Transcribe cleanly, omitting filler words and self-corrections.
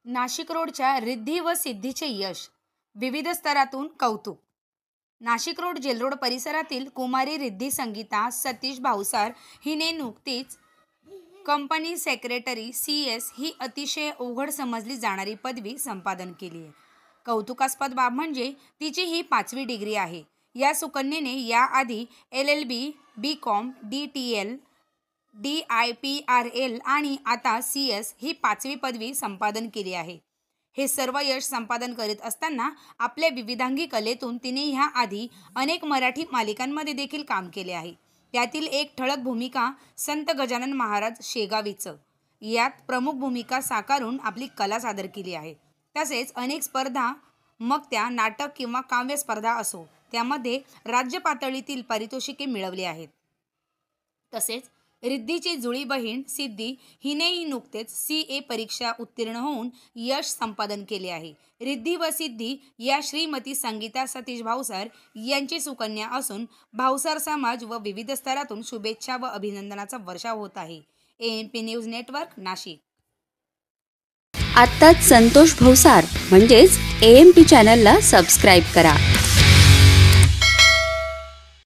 नाशिक रोडच्या रिद्धी व सिद्धीचे यश, विविध स्तरातून कौतुक। नाशिक रोड जेलरोड परिसरातील कुमारी रिद्धी संगीता सतीश भावसार हिने नुकतीच कंपनी सेक्रेटरी CS ही अतिशय अवघड समजली जाणारी पदवी संपादन केली आहे। कौतुकास्पद बाब म्हणजे तिची ही 5वी डिग्री आहे। या सुकन्येने याआधी LLB, BCom, DTL, DIPRL आणि आता CS ही 5वी पदवी संपादन केली आहे। हे सर्व यश संपादन करीत असताना आपल्या विविधांगी कलेतून तिने ह्याआधी अनेक मराठी मालिकांमध्ये देखील काम केले आहे। त्यातील एक ठळक भूमिका संत गजानन महाराज शेगावीचं यात प्रमुख भूमिका साकारून आपली कला सादर केली आहे। तसेच अनेक स्पर्धा, मग त्या नाटक किंवा काव्य स्पर्धा असो, त्यामध्ये राज्य पातळीतील पारितोषिके मिळवली आहेत। तसेच रिद्धीची जुळी बहीण सिद्धी हिनेही नुकतेच CA परीक्षा उत्तीर्ण होऊन यश संपादन केले आहे। रिद्धी व सिद्धी या श्रीमती संगीता सतीश भावसार यांची सुकन्या असून भावसार समाज व विविध स्तरातून शुभेच्छा व अभिनंदनाचा वर्षाव होत आहे। AMP news network, Nashik. आत्ताच संतोष भावसार म्हणजेच AMP चॅनलला सबस्क्राईब करा।